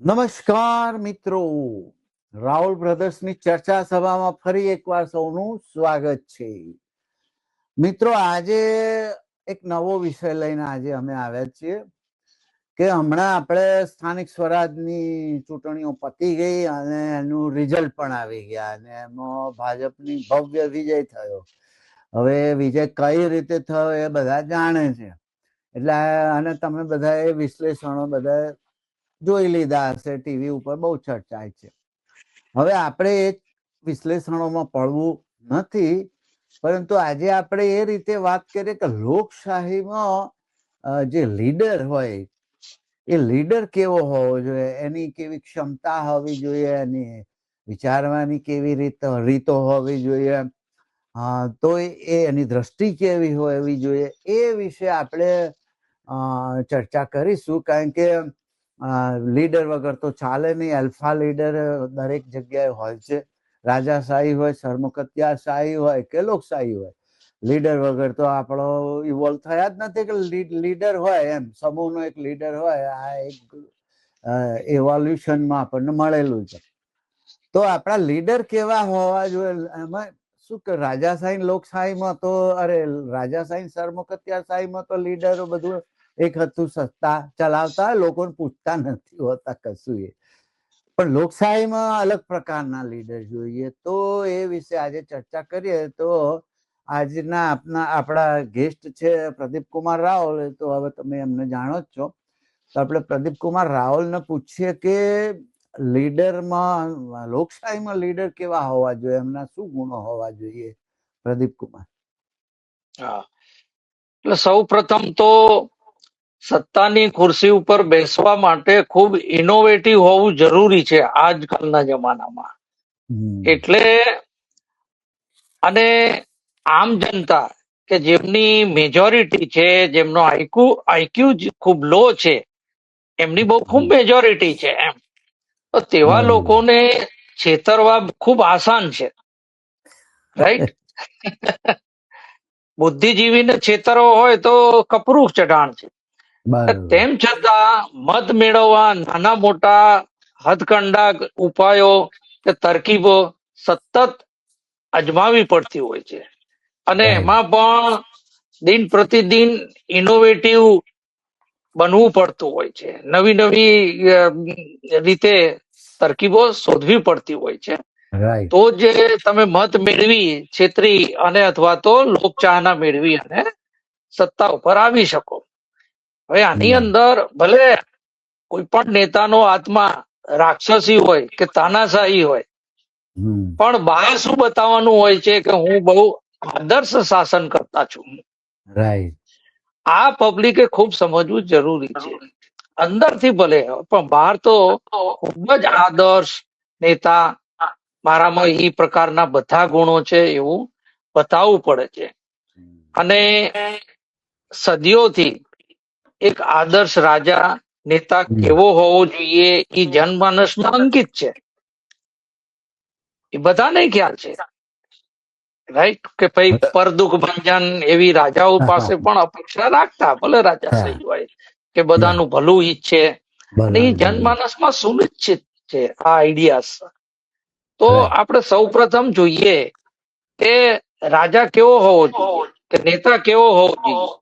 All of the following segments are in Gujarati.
નમસ્કાર મિત્રો, રાહુલ બ્રધર્સની ચર્ચા સભામાં ફરી એકવાર સૌનું સ્વાગત છે. મિત્રો, આજે એક નવો વિષય લઈને આજે અમે આવ્યા છીએ કે હમણાં આપણે સ્થાનિક સ્વરાજની ચૂંટણીઓ પતી ગઈ અને એનું રિઝલ્ટ પણ આવી ગયા અને એમાં ભાજપની ભવ્ય વિજય થયો. હવે વિજય કઈ રીતે થયો એ બધા જાણે છે, એટલે અને તમે બધા વિશ્લેષણો બધા જોઈ લીધા હશે, ટીવી ઉપર બહુ ચર્ચાય છે. હવે આપણે એ વિશ્લેષણોમાં પડવું નથી, પરંતુ આજે આપણે એ રીતે વાત કરીએ કે લોકશાહીમાં જે લીડર હોય એ લીડર કેવો હોવો જોઈએ, એની કેવી ક્ષમતા હોવી જોઈએ, એની વિચારવાની કેવી રીતો હોવી જોઈએ, તો એની દ્રષ્ટિ કેવી હોવી જોઈએ, એ વિશે આપણે ચર્ચા કરીશું. કારણ કે લીડર વગર તો ચાલે નહીં. અલ્ફા લીડર દરેક જગ્યાએ હોય છે, રાજાશાહી હોય, સરમુખત્યારશાહી હોય કે લોકશાહી હોય. લીડર વગર તો આપણો ઇવોલ્વ થયા જ નથી કે લીડર હોય, એમ સમૂહનો એક લીડર હોય. આ એક એવોલ્યુશનમાં આપણને મળેલું છે. તો આપણા લીડર કેવા હોવા જોઈએ? એમાં શું કે રાજાશાહી લોકશાહીમાં તો રાજાશાહી સરમુખત્યારશાહીમાં તો લીડરો બધું એક હતું, સત્તા ચલાવતા હોય, લોકોને પૂછતા નથી હોતા કશું. પણ લોકશાહીમાં અલગ પ્રકારના લીડર જોઈએ. તો એ વિશે આજે ચર્ચા કરીએ. તો આજના આપણા ગેસ્ટ છે પ્રદીપ કુમાર રાવલ. તો હવે તમે એમને જાણો જ છો, તો આપણે પ્રદીપ કુમાર રાવલને પૂછીએ કે લીડરમાં, લોકશાહીમાં લીડર કેવા હોવા જોઈએ, એમના શું ગુણો હોવા જોઈએ? પ્રદીપ કુમાર. એટલે સૌ પ્રથમ તો સત્તાની ખુરશી ઉપર બેસવા માટે ખૂબ ઇનોવેટિવ હોવું જરૂરી છે આજકાલના જમાનામાં. એટલે અને આમ જનતા કે જેમની મેજોરિટી છે, જેમનો આઈક્યુ ખૂબ લો છે, એમની બહુ ખૂબ મેજોરિટી છે એમ, તો તેવા લોકોને છેતરવા ખૂબ આસાન છે, રાઈટ? બુદ્ધિજીવીને છેતરવો હોય તો કપરું ચઢાણ છે. તેમ છતાં મત મેળવવા નાના મોટા હથકંડા ઉપાયો કે તરકીબો સતત અજમાવી પડતી હોય છે, અને એમાં પણ દિન પ્રતિદિન ઇનોવેટિવ બનવું પડતું હોય છે. નવી નવી રીતે તરકીબો શોધવી પડતી હોય છે, તો જે તમે મત મેળવી છેતરી અને અથવા તો લોકચાહના મેળવી અને સત્તા ઉપર આવી શકો. હવે આની અંદર ભલે કોઈ પણ નેતાનો આત્મા રાક્ષસી હોય કે તાનાશાહી હોય, પણ બહાર શું બતાવવાનું હોય છે કે હું બહુ આદર્શ શાસન કરતા છું. આ પબ્લિકે ખૂબ સમજવું જરૂરી છે. અંદરથી ભલે, પણ બહાર તો ખૂબ જ આદર્શ નેતા, મારામાં એ પ્રકારના બધા ગુણો છે એવું બતાવવું પડે છે. અને સદીઓથી એક આદર્શ રાજા નેતા કેવો હોવો જોઈએ એ જનમાનસમાં અંકિત છે, એ બધાને ખ્યાલ છે, રાઈટ? કે ભાઈ પરદુખ ભંજન એવી રાજાઓ પાસે પણ અપેક્ષા રાખતા, ભલે રાજાશાહી હોય, કે બધાનું ભલું ઈચ્છે, અને એ જનમાનસમાં સુનિશ્ચિત છે આ આઈડિયાસ. તો આપણે સૌ પ્રથમ જોઈએ કે રાજા કેવો હોવો જોઈએ, કે નેતા કેવો હોવો જોઈએ.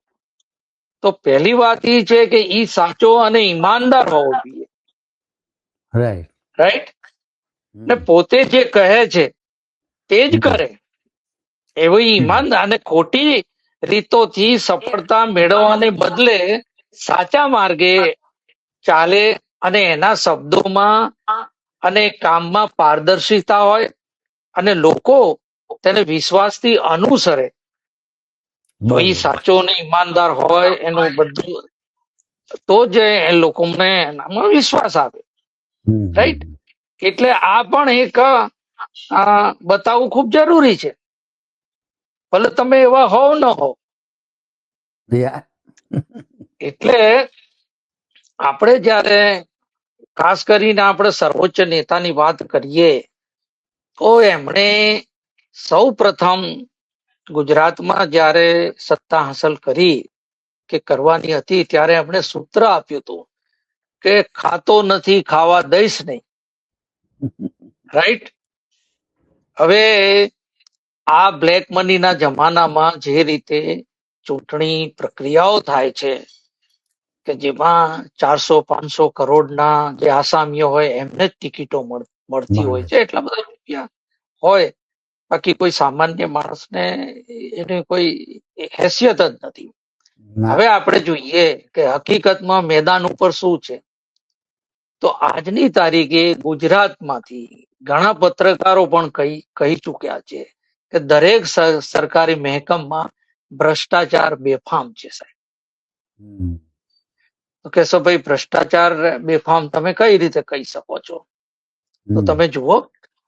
તો પહેલી વાત એ છે કે ઈ સાચો અને ઈમાનદાર હોવો જોઈએ, રાઈટ? ને પોતે જે કહે છે તે જ કરે, એવી ઈમાનદાર અને ખોટી રીતોથી સફળતા મેળવવાને બદલે સાચા માર્ગે ચાલે અને એના શબ્દોમાં અને કામમાં પારદર્શિતા હોય અને લોકો તેને વિશ્વાસથી અનુસરે, તો એ સાચો ને ઈમાનદાર હોય એનું બધું, તો જ એ લોકોને એનામાં વિશ્વાસ આવે, રાઈટ? એટલે આ પણ એક બતાવવું ખૂબ જરૂરી છે, ભલે તમે એવા હોવ ન હોવ. એટલે આપણે જયારે ખાસ કરીને આપણે સર્વોચ્ચ નેતાની વાત કરીએ, તો એમણે સૌ પ્રથમ ગુજરાતમાં જયારે સત્તા હાંસલ કરી કે કરવાની હતી, ત્યારે એમણે સૂત્ર આપ્યું હતું કે ખાતો નથી ખાવા દઈશ નહીં, રાઈટ? હવે આ બ્લેક મનીના જમાનામાં જે રીતે ચૂંટણી પ્રક્રિયાઓ થાય છે કે જેમાં 400-500 કરોડના જે આસામીઓ હોય એમને જ ટિકિટો મળતી હોય છે, એટલા બધા રૂપિયા હોય, બાકી કોઈ સામાન્ય માણસને એની કોઈ હેસિયત જ નથી. હવે આપણે જોઈએ કે હકીકતમાં મેદાન ઉપર શું છે. તો આજની તારીખે ગુજરાતમાંથી ઘણા પત્રકારો પણ કહી ચૂક્યા છે કે દરેક સરકારી મહેકમમાં ભ્રષ્ટાચાર બેફામ છે, સાહેબ. તો કહેશો ભાઈ ભ્રષ્ટાચાર બેફામ તમે કઈ રીતે કહી શકો છો? તો તમે જુઓ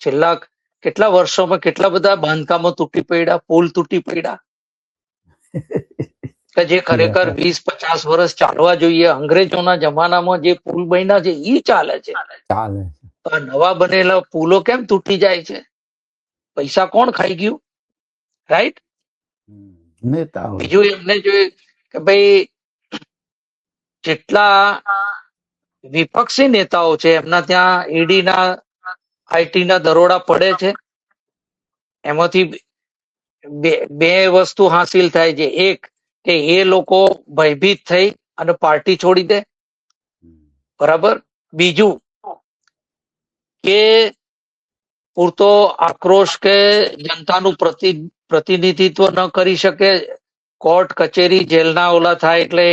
છેલ્લા કેટલા વર્ષોમાં કેટલા બધા બાંધકામો તૂટી પડ્યા, પુલ તૂટી પડ્યા કે જે ખરેખર 20-50 વર્ષ ચાલવા જોઈએ. અંગ્રેજોના જમાનામાં જે પુલ બન્યા છે એ ચાલે છે. તો આ નવા બનેલા પુલો કેમ તૂટી જાય છે? પૈસા કોણ ખાઈ ગયું, રાઈટ? બીજું એમને જોઈએ કે ભાઈ જેટલા વિપક્ષી નેતાઓ છે એમના ત્યાં ઈડીના આઈટીના દરોડા પડે છે. એમાંથી બે વસ્તુ હાસિલ થાય છે. એક કે એ લોકો ભયભીત થઈ અને પાર્ટી છોડી દે, બરાબર. બીજું કે પૂરતો આક્રોશ કે જનતાનું પ્રતિનિધિત્વ ન કરી શકે, કોર્ટ કચેરી જેલના ઓલા થાય એટલે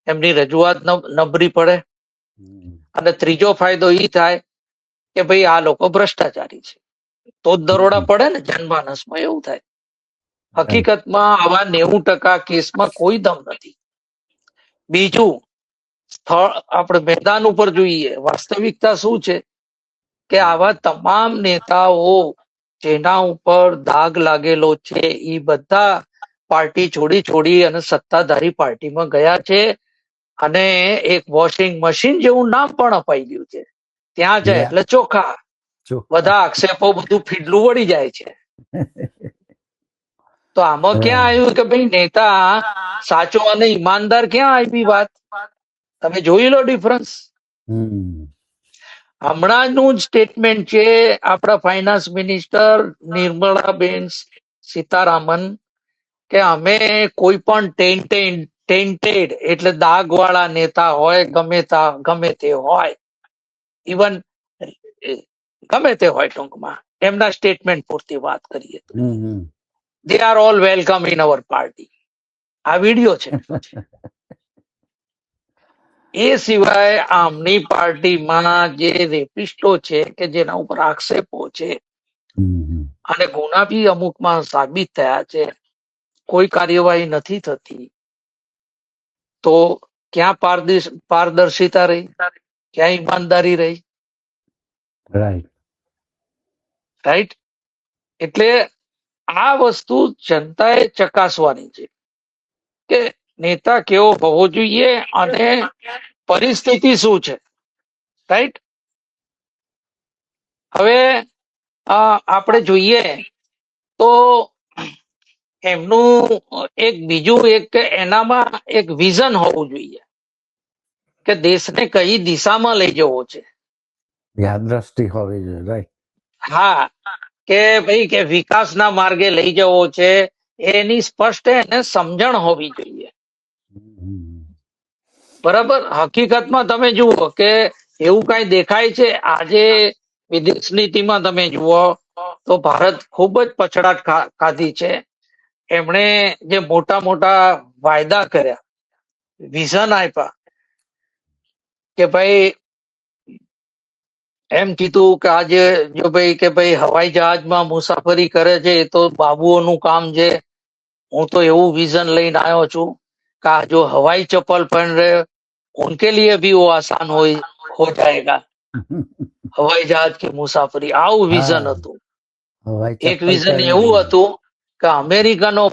એમની રજૂઆત નબળી પડે. અને ત્રીજો ફાયદો એ થાય કે ભાઈ આ લોકો ભ્રષ્ટાચારી છે, તો જ દરોડા પડે ને. જનમાનસમાં એવું થાય. હકીકતમાં આવા 90% કેસમાં કોઈ દમ નથી. બીજું સ્થળ આપણે મેદાન ઉપર જોઈએ, વાસ્તવિકતા શું છે કે આવા તમામ નેતાઓ જેના ઉપર દાગ લાગેલો છે એ બધા પાર્ટી છોડી અને સત્તાધારી પાર્ટીમાં ગયા છે. અને એક વોશિંગ મશીન જેવું નામ પણ અપાઈ ગયું છે. ત્યાં જાય એટલે ચોખ્ખા, બધા આક્ષેપો બધું ફીડલું વળી જાય છે. તો આમાં ક્યાં આવ્યું કે ભાઈ નેતા સાચો અને ઈમાનદાર ક્યાં આવી વાત? તમે જોઈ લો ડિફરન્સ. હમણાં નું જ સ્ટેટમેન્ટ છે આપણા ફાઇનાન્સ મિનિસ્ટર નિર્મલાબેન સીતારામન કે અમે કોઈ પણ ટેન્ટેડ એટલે દાગ વાળા નેતા હોય, ગમે તે હોય, ઇવન ગમે તે હોય, ટૂંકમાં એમના સ્ટેટમેન્ટ પૂરતી વાત કરીએ તો they are all welcome in our party. આ વિડીયો છે. એ સિવાય આમની પાર્ટીમાં જે રેપિસ્ટો છે કે જેના ઉપર આક્ષેપો છે અને ગુના બી અમુકમાં સાબિત થયા છે, કોઈ કાર્યવાહી નથી થતી. તો ક્યાં પારદર્શિતા રહી, ક્યાં ઈમાનદારી રહી? રાઈટ. એટલે આ વસ્તુ જનતાએ ચકાસવાની છે કે નેતા કેવો હોવો જોઈએ અને પરિસ્થિતિ શું છે, રાઈટ? હવે આપણે જોઈએ તો એમનું એક બીજું એક એનામાં એક વિઝન હોવું જોઈએ કે દેશને કઈ દિશામાં લઈ જવો છે. દ્રષ્ટિ હોવી જોઈએ, રાઈટ? હા, કે ભાઈ કે વિકાસના માર્ગે લઈ જવો છે એની સ્પષ્ટ એને સમજણ હોવી જોઈએ, બરાબર. હકીકતમાં તમે જુઓ કે એવું કઈ દેખાય છે આજે વિદેશ નીતિમાં તમે જુઓ તો ભારત ખૂબ જ પછડાટ ખાધી છે. એમણે જે મોટા મોટા વાયદા કર્યા, વિઝન આપ્યા કે ભાઈ એમ કીધું કે આજે જો ભાઈ કે ભાઈ હવાઈ જહાજમાં મુસાફરી કરે છે એ તો બાબુઓનું કામ છે. હું તો એવું વિઝન લઈને આવ્યો છું કે જો હવાઈ ચપ્પલ पहन रहे उनके लिए भी वो आसान हो जाएगा, હવાઈ જહાજ की મુસાફરી. આવું વિઝન હતું. એક વિઝન એવું હતું કે અમેરિકનો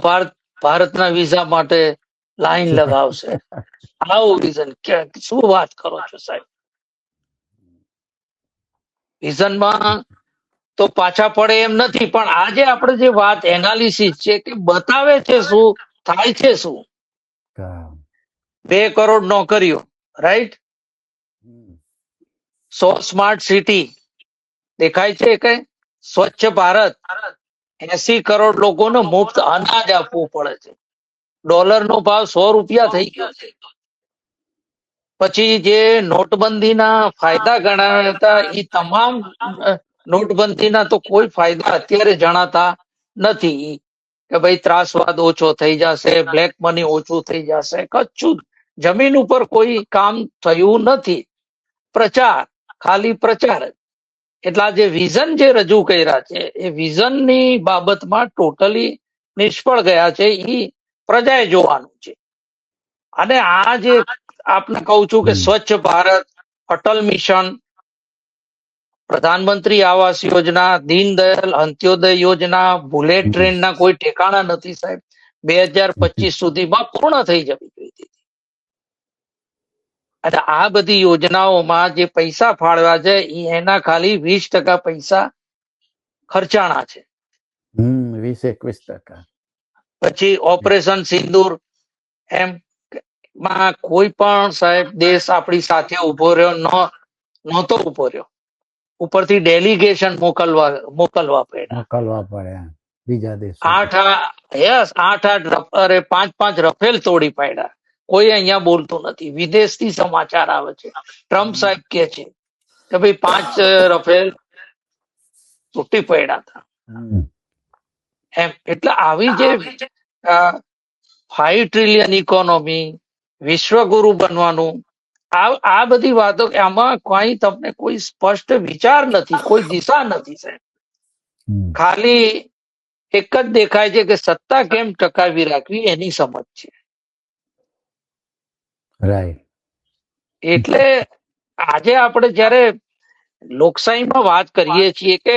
ભારતના વિઝા માટે લાઈન લગાવશે. આવું વિઝન. શું વાત કરો છો સાહેબ? વિઝનમાં તો પાછા પડે એમ નથી, પણ આજે આપણે જે વાત એનાલિસિસ છે કે બતાવે છે શું થાય છે. શું 2 કરોડ નોકરીઓ, રાઈટ? સ્માર્ટ સિટી દેખાય છે કે સ્વચ્છ ભારત 80 કરોડ લોકોને મુફ્ત અનાજ આપવું પડે છે. ડોલરનો ભાવ 100 રૂપિયા થઈ ગયો છે. પછી જે નોટબંધીના ફાયદા ગણાવ્યા હતા એ તમામ નોટબંધીના તો કોઈ ફાયદા અત્યારે જણાતા નથી કે ભાઈ ત્રાસવાદ ઓછો થઈ જશે, બ્લેક મની ઓછું થઈ જશે. કચ્છું જમીન ઉપર કોઈ કામ થયું નથી. પ્રચાર, ખાલી પ્રચાર. એટલે આ જે વિઝન જે રજૂ કર્યા છે એ વિઝનની બાબતમાં ટોટલી નિષ્ફળ ગયા છે. એ પ્રજાએ જોવાનું છે. અને આ જે આપને કહું છું કે સ્વચ્છ ભારત, અટલ મિશન, પ્રધાનમંત્રી આવાસ યોજના, દીનદયાલ અંત્યોદય યોજના, બુલેટ ટ્રેનના કોઈ ઠેકાણા નથી સાહેબ. 2025 સુધીમાં પૂર્ણ થઈ જવી જોઈએ. અને આ બધી યોજનાઓમાં જે પૈસા ફાળવ્યા છે એના ખાલી 20% પૈસા ખર્ચાણા છે. 20-21%. પછી ઓપરેશન સિંદૂર એમ માં કોઈ પણ સાહેબ દેશ આપણી સાથે ઉભો રહ્યો નહોતો ઉભો રહ્યો. ઉપરથી ડેલિગેશન મોકલવા પડ્યા બીજા દેશો. 5 રફેલ તોડી પાડ્યા. કોઈ અહીંયા બોલતું નથી. વિદેશથી સમાચાર આવે છે. ટ્રમ્પ સાહેબ કે છે કે ભાઈ 5 રફેલ તૂટી પડ્યા હતા એમ. એટલે આવી જે 5 ટ્રિલિયન ઇકોનોમી, વિશ્વગુરુ બનવાનું, આ બધી વાતો, આમાં કઈ તમને કોઈ સ્પષ્ટ વિચાર નથી, કોઈ દિશા નથી સાહેબ. ખાલી એક જ દેખાય છે કે સત્તા કેમ ટકાવી રાખવી એની સમજ છે. એટલે આજે આપણે જયારે લોકશાહીમાં વાત કરીએ છીએ કે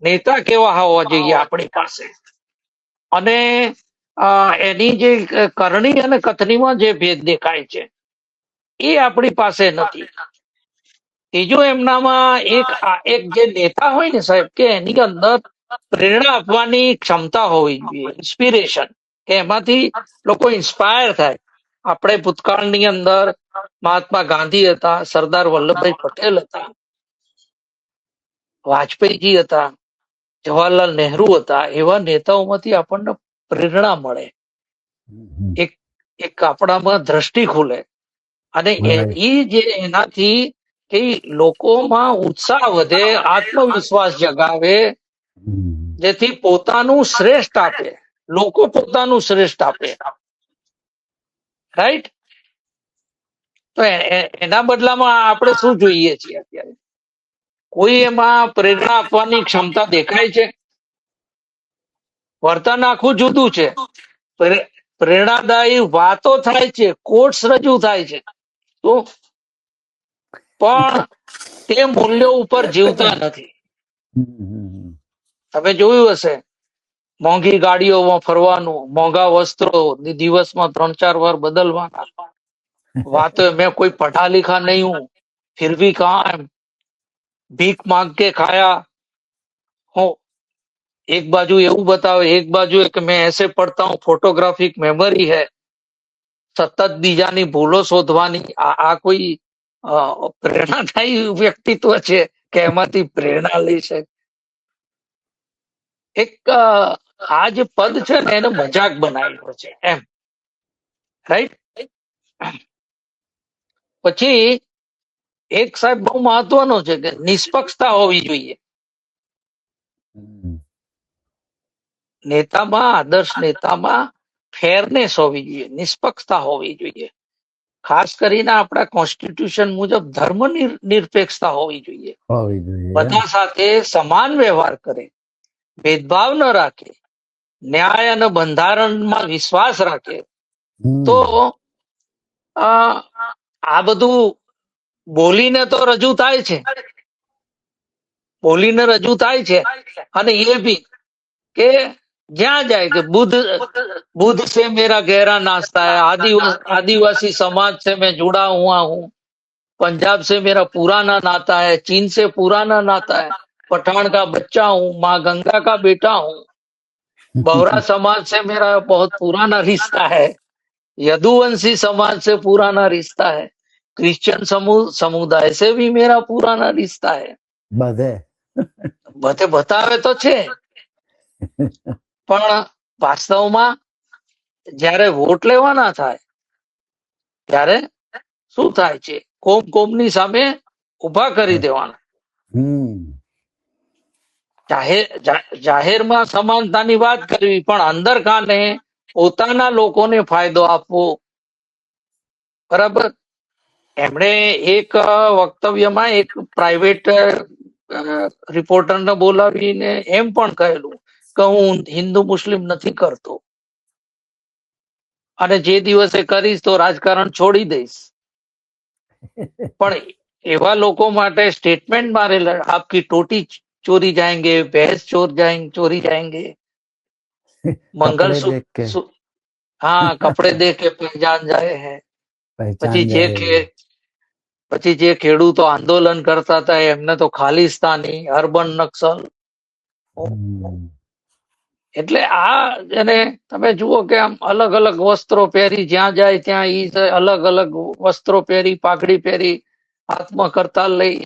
નેતા કેવા હોવા જોઈએ આપણી પાસે, અને એની જે કરણી અને કથનીમાં જે ભેદ દેખાય છે એ આપણી પાસે નથી. ત્રીજું, એમનામાં એક જે નેતા હોય ને સાહેબ, કે એની અંદર પ્રેરણા આપવાની ક્ષમતા હોવી જોઈએ, ઇન્સ્પિરેશન, કે એમાંથી લોકો ઇન્સ્પાયર થાય. આપણે ભૂતકાળની અંદર મહાત્મા ગાંધી હતા, સરદાર વલ્લભભાઈ પટેલ હતા, વાજપેયીજી હતા, જવાહરલાલ નહેરુ હતા. એવા નેતાઓમાંથી આપણને પ્રેરણા મળે, એક આપણામાં દ્રષ્ટિ ખુલે, અને એનાથી કે લોકોમાં ઉત્સાહ વધે, આત્મવિશ્વાસ જગાવે, જેથી પોતાનું શ્રેષ્ઠ આપે, લોકો પોતાનું શ્રેષ્ઠ આપે. રાઈટ? તો એના બદલામાં આપણે શું જોઈએ છીએ અત્યારે? કોઈ એમાં પ્રેરણા આપવાની ક્ષમતા દેખાય છે? વર્તન આખું જુદું છે. પ્રેરણાદાયી વાતો થાય છે, કોટ્સ રજૂ થાય છે, તો પણ તે મૂલ્યો ઉપર જીવતા નથી. તમે જોયું હશે, મોંઘી ગાડીઓમાં ફરવાનું, મોંઘા વસ્ત્રો દિવસમાં 3-4 વાર બદલવાના, વાતો મેં કોઈ પઢા लिखा नहीं हूं फिर भी कहा भीख मांग के खाया हो. एक बाजू એવું બતાવે, એક બાજુ કે मैं ऐसे पढ़ता हूँ, फोटोग्राफिक मेमोरी है, સતત બીજાની ભૂલો શોધવાની. આ કોઈ પ્રેરણાદાયી વ્યક્તિત્વ છે કે એમાંથી પ્રેરણા લઈ શકે? એક આ જે પદ છે ને એને મજાક બનાવ્યો છે એમ. રાઈટ? પછી એક સાહેબ બહુ મહત્વનો છે કે નિષ્પક્ષતા હોવી જોઈએ નેતામાં. આદર્શ નેતામાં ફેરનેસ હોવી જોઈએ, નિષ્પક્ષતા હોવી જોઈએ. ખાસ કરીને આપણા કોન્સ્ટિટ્યુશન મુજબ ધર્મ નિરપેક્ષતા હોવી જોઈએ. બધા સાથે સમાન વ્યવહાર કરે, ભેદભાવ ન રાખે, ન્યાય અને બંધારણમાં વિશ્વાસ રાખે. તો આ બધું બોલીને તો રજૂ થાય છે, બોલીને રજૂ થાય છે. અને એ બી કે જ્યાં જાય કે बुद्ध से मेरा गहरा नाता है, आदिवासी समाज से मैं जुड़ा हुआ हूँ, पंजाब से मेरा पुराना नाता है, चीन से पुराना नाता है, पठान का बच्चा हूँ, माँ गंगा का बेटा हूँ, बौरा समाज से मेरा बहुत पुराना रिश्ता है, यदुवंशी समाज से पुराना रिश्ता है. क्रिश्चियन समुदाय से भी मेरा पुराना रिश्ता है. બધે બધે બતાવે તો છે, પણ વાસ્તવમાં જ્યારે વોટ લેવાના થાય ત્યારે શું થાય છે? કોમની સામે ઉભા કરી દેવાના. હમ જાહેરમાં સમાનતાની વાત કરવી, પણ અંદર કાને પોતાના લોકોને ફાયદો આપવો. બરાબર. એમણે એક વક્તવ્યમાં એક પ્રાઇવેટ રિપોર્ટરને બોલાવીને એમ પણ કહેલું કે હું હિન્દુ મુસ્લિમ નથી કરતો, અને જે દિવસે કરીશ તો રાજકારણ છોડી દઈશ. પણ એવા લોકો માટે સ્ટેટમેન્ટ મારેલા, આપકી ટોટી ચોરી જાયંગે, ભેંસ ચોરી જાયંગે, મંગલસૂત્ર, હા, કપડે દેખ કે પહેચાન જાય હે. પછી જે ખેડૂતો આંદોલન કરતા હતા એમને તો ખાલિસ્તાની, અર્બન નક્સલ. એટલે આ એને તમે જુઓ કે આમ અલગ અલગ વસ્ત્રો પહેરી જ્યાં જાય ત્યાં ઈ અલગ અલગ વસ્ત્રો પહેરી, પાઘડી પહેરી, હાથમાં કરતાલ લઈ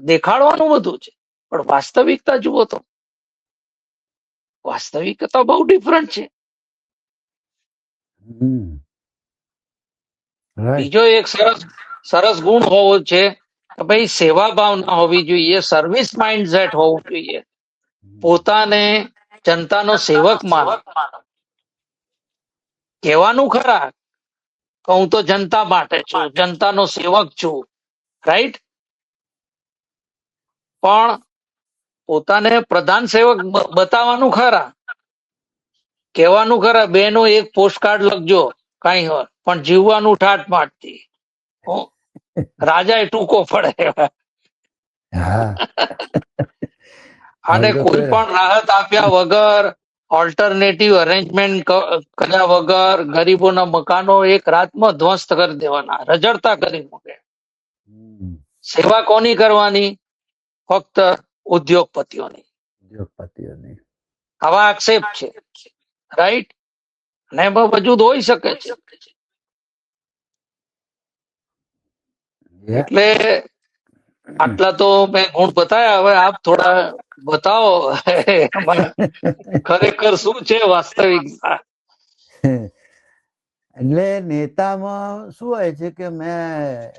દેખાડવાનું બધું છે. પણ વાસ્તવિકતા જુઓ તો વાસ્તવિકતા બહુ ડિફરન્ટ છે. બીજો એક સરસ ગુણ હોવો છે કે ભાઈ સેવા ભાવના હોવી જોઈએ, સર્વિસ માઇન્ડસેટ હોવું જોઈએ, પોતાને જનતાનો સેવક માનો. કહેવાનું ખરા કે હું તો જનતા માટે છું, જનતાનો સેવક છું, રાઈટ, પણ પોતાને પ્રધાન સેવક બતાવવાનું ખરા, કહેવાનું ખરા બેનો એક પોસ્ટકાર્ડ લખજો કઈ હોય, પણ જીવવાનું ઠાઠ માઠથી. રાજા એ ટૂંકો પડે. અને કોઈ પણ રાહત આપ્યા વગર, ઓલ્ટરનેટિવ અરેન્જમેન્ટ કર્યા વગર ગરીબોના મકાનો એક રાતમાં ધ્વસ્ત કરી દેવાના, રજડતા કરી મૂકે. સેવા કોની કરવાની? ફક્ત ઉદ્યોગપતિઓની. આવા આક્ષેપ છે, રાઈટ, અને એમાં વજૂદ હોઈ શકે છે. એટલે આટલા તો મેં ગુણ બતાવ્યા. હવે આપ થોડા બતાવો ખરેખર શું છે વાસ્તવિકતા. એટલે નેતામાં શું હોય છે કે મેં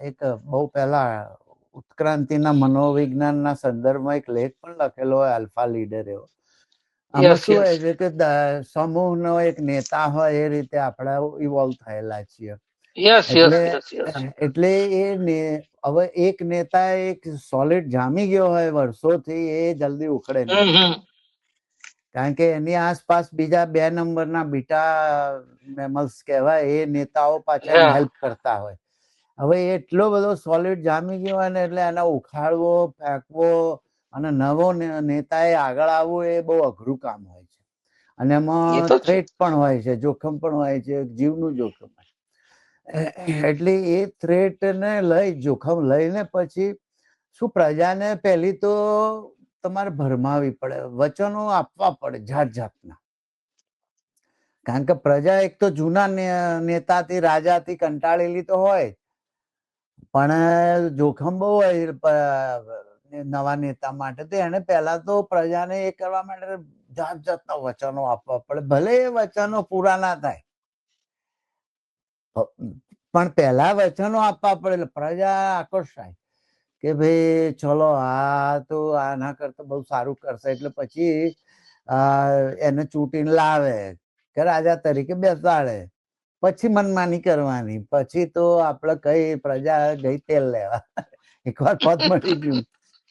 એક બહુ પહેલા ઉત્ક્રાંતિના મનોવિજ્ઞાનના સંદર્ભમાં એક લેખ પણ લખેલો હોય, આલ્ફા લીડર એવો. આમાં શું હોય છે કે સમૂહનો એક નેતા હોય એ રીતે આપણે ઇવોલ્વ થયેલા છીએ. એટલે હવે એક નેતા એક સોલિડ જામી ગયો હોય વર્ષોથી, એ જલ્દી ઉખડે નહીં, કારણ કે એની આસપાસ બીજા 2 નંબરના બીટા મેમલ્સ કહેવાય, એ નેતાઓ પાછા હેલ્પ કરતા હોય. હવે એટલો બધો સોલિડ જામી ગયો હોય ને, એટલે એને ઉખાડવો, ફેંકવો અને નવો નેતાએ આગળ આવવું એ બહુ અઘરું કામ હોય છે. અને એમાં થ્રેટ પણ હોય છે, જોખમ પણ હોય છે, જીવનું જોખમ. એટલે એ થ્રેટ ને લઈ, જોખમ લઈને પછી શું પ્રજાને પહેલી તો તમારે ભરમાવી પડે, વચનો આપવા પડે જાત જાતના. કારણ કે પ્રજા એક તો જૂના નેતાથી, રાજાથી કંટાળેલી તો હોય, પણ જોખમ બહુ હોય નવા નેતા માટે. તો એને પહેલા તો પ્રજાને એ કરવા માટે જાત જાતના વચનો આપવા પડે, ભલે એ વચનો પૂરા ના થાય, પણ પહેલા વચનો આપવા પડે, પ્રજા આકર્ષાય કે ભાઈ ચલો આ તો આના કરતા બહુ સારું કરશે, એટલે પછી એને ચૂંટીને લાવે કે રાજા તરીકે બેસાડે. પછી મનમાની કરવાની, પછી તો આપણે કઈ પ્રજા ગઈ તેલ લેવા, એકવાર પદ મળી ગયું.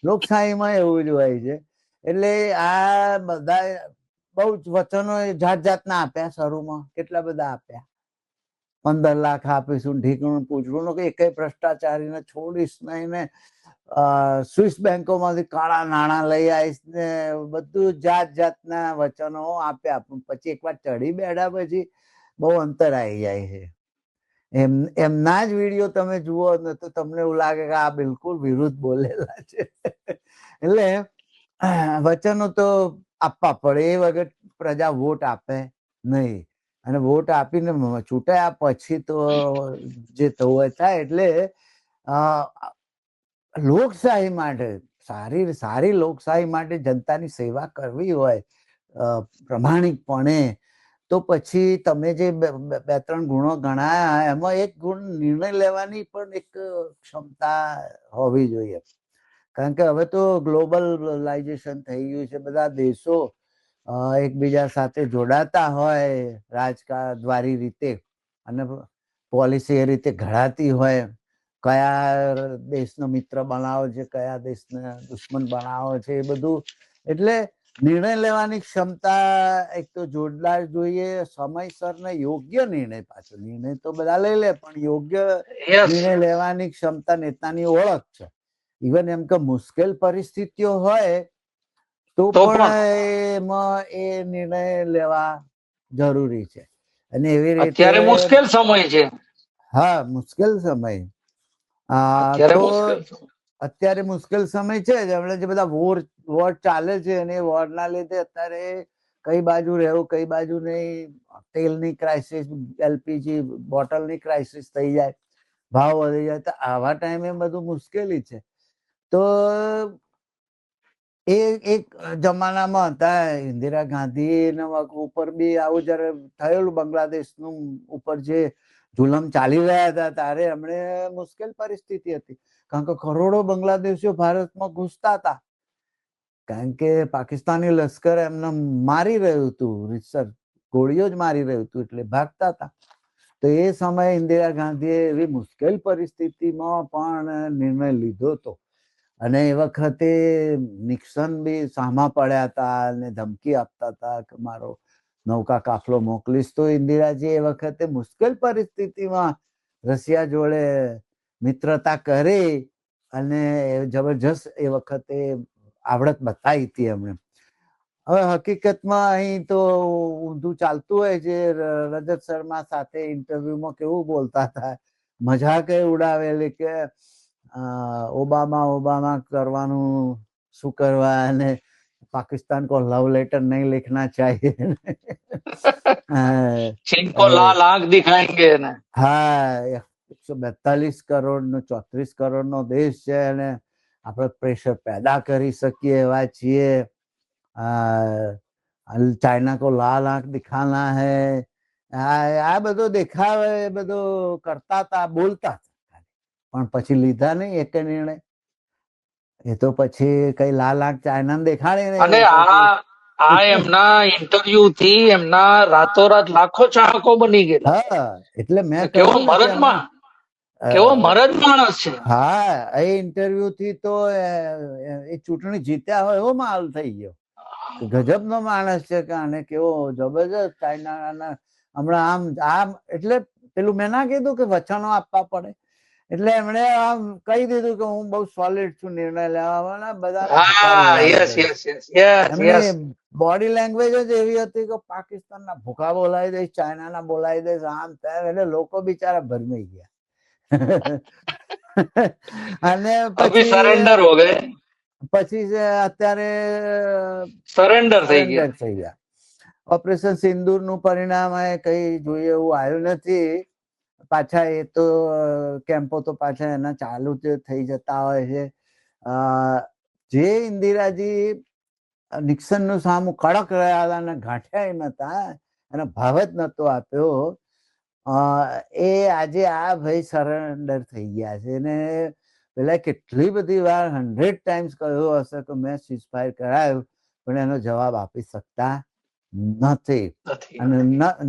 લોકશાહીમાં એવું જ હોય છે. એટલે આ બધા બહુ જ વચનો જાત જાતના આપ્યા શરૂમાં, કેટલા બધા આપ્યા. 15 લાખ આપીશું, ઢીકણું પૂછડું, કે એક ભ્રષ્ટાચારીને છોડીશ નહીં ને, સ્વિસ બેંકોમાંથી કાળા નાણાં લઈ આવીશ ને, બધું જાત જાતના વચનો આપ્યા. પછી એકવાર ચડી બેઠા પછી બહુ અંતર આવી જાય છે. એમના જ વિડીયો તમે જુઓ ને તો તમને એવું લાગે કે આ બિલકુલ વિરુદ્ધ બોલેલા છે. એટલે વચનો તો આપવા પડે, એ વગર પ્રજા વોટ આપે નહીં. અને વોટ આપીને ચૂંટાયા પછી તો જે થવું થાય. એટલે લોકશાહી માટે, સારી સારી લોકશાહી માટે જનતાની સેવા કરવી હોય પ્રમાણિકપણે, તો પછી તમે જે બે ત્રણ ગુણો ગણાયા એમાં એક ગુણ નિર્ણય લેવાની પણ એક ક્ષમતા હોવી જોઈએ. કારણ કે હવે તો ગ્લોબલાઇઝેશન થઈ ગયું છે, બધા દેશો એકબીજા સાથે જોડાતા હોય રાજકારણવાળી રીતે, અને પોલિસી એ રીતે ઘડાતી હોય, કયા દેશનો મિત્ર બનાવો છે, કયા દેશને દુશ્મન બનાવો છે, એ બધું. એટલે નિર્ણય લેવાની ક્ષમતા એક તો જોરદાર જોઈએ, સમયસર ને યોગ્ય નિર્ણય. પાછો નિર્ણય તો બધા લઈ લે, પણ યોગ્ય નિર્ણય લેવાની ક્ષમતા નેતાની ઓળખ છે. ઇવન એમ કે મુશ્કેલ પરિસ્થિતિઓ હોય તો પણ એમાં એ નિર્ણય લેવા જરૂરી છે. અને એવી રીતે અત્યારે મુશ્કેલ સમય છે. હા, મુશ્કેલ સમય. અત્યારે મુશ્કેલ સમય છે જ. હમણાં જે બધા વોર ચાલે છે, અને વોરના લીધે અત્યારે કઈ બાજુ રહેવું કઈ બાજુ નહીં, તેલની ક્રાઇસિસ, એલપીજી બોટલની ક્રાઇસિસ થઈ જાય, ભાવ વધી જાય, તો આવા ટાઈમે બધું મુશ્કેલી છે. તો એ એક જમાનામાં હતા ઇન્દિરા ગાંધી ઉપર બી આવું જયારે થયેલું, બાંગ્લાદેશનું ઉપર જે જુલમ ચાલી રહ્યા હતા, ત્યારે એમણે મુશ્કેલ પરિસ્થિતિ હતી. કારણ કે કરોડો બાંગ્લાદેશીઓ ભારતમાં ઘૂસતા હતા, કારણ કે પાકિસ્તાની લશ્કર એમને મારી રહ્યું હતું, રીતસર ગોળીઓ જ મારી રહ્યું હતું, એટલે ભાગતા હતા. તો એ સમયે ઇન્દિરા ગાંધીએ એવી મુશ્કેલ પરિસ્થિતિમાં પણ નિર્ણય લીધો હતો. અને એ વખતે નિક્સન બી સામા પડ્યા હતા અને ધમકી આપતા હતા કે મારો નૌકા કાફલો મોકલીશ. તો ઇન્દિરાજી એ વખતે મુશ્કેલ પરિસ્થિતિમાં રશિયા જોડે મિત્રતા કરી અને જબરજસ્ત એ વખતે આવડત બતાવી હતી એમણે. હવે હકીકતમાં અહીં તો ઊંધું ચાલતું હોય છે. રજત શર્મા સાથે ઇન્ટરવ્યુમાં કેવું બોલતા હતા, મજાક ઉડાવેલી કે ओबामा करवानु શું કરવા, અને पाकिस्तान को लव लेटर नहीं लिखना चाहिए. इनको लाल आंख दिखाएंगे ने. હા, 142 કરોડ નો 34 કરોડ નો દેશ છે, અને આપણે પ્રેશર પેદા કરી શકીએ એવા છીએ. ચાઇના કો લાલ આંખ દિખાના હૈ, આ બધો દેખાવે, બધો કરતા હતા, બોલતા હતા, પણ પછી લીધા નહીં એક નિર્ણય. એ તો પછી કઈ લાલ આંખ ચાઇના દેખાડી ને. અને આ એમના ઇન્ટરવ્યુ થી એમના રાતોરાત લાખો ચાહકો બની ગયેલા. હા, એટલે મેં કેવો કહ્યું મરદ માણસ છે. હા, એ ઇન્ટરવ્યુ થી તો એ ચૂંટણી જીત્યા હોય એવો માલ થઈ ગયો. ગજબ નો માણસ છે કે આને કેવો જબરજસ્ત ચાઇના હમણાં આમ એટલે પેલું મેં ના કીધું કે વચનો આપવા પડે, એટલે એમણે આમ કહી દીધું કે હું બહુ સોલિડ છું નિર્ણય લેવામાં. બધા બોડી લેંગ્વેજ જ એવી હતી કે પાકિસ્તાનના ભૂખા બોલાવી દઈશ, ચાઇનાના બોલાવી દઈશ, આમ તેમ. એટલે લોકો બિચારા ભરમાઈ ગયા. અને પછી સરેન્ડર હો ગયે. પછી અત્યારે સરેન્ડર થઈ ગયા. ઓપરેશન સિંદૂર નું પરિણામ કઈ જોઈએ એવું આવ્યું નથી. પાછા એ તો કેમ્પો તો પાછા એના ચાલુ થઈ જતા હોય છે. જે ઇન્દિરાજી નિક્સન નું સામું કડક રહ્યા હતા અને ગાંઠ્યા નતા, એને ભાવ જ નતો આપ્યો, એ આજે આ ભાઈ સરેન્ડર થઈ ગયા છે. ને પેલા કેટલી બધી વાર 100 ટાઈમ્સ કહ્યું હશે કે મેં સીઝફાયર કરાયું, પણ એનો જવાબ આપી શકતા નથી, અને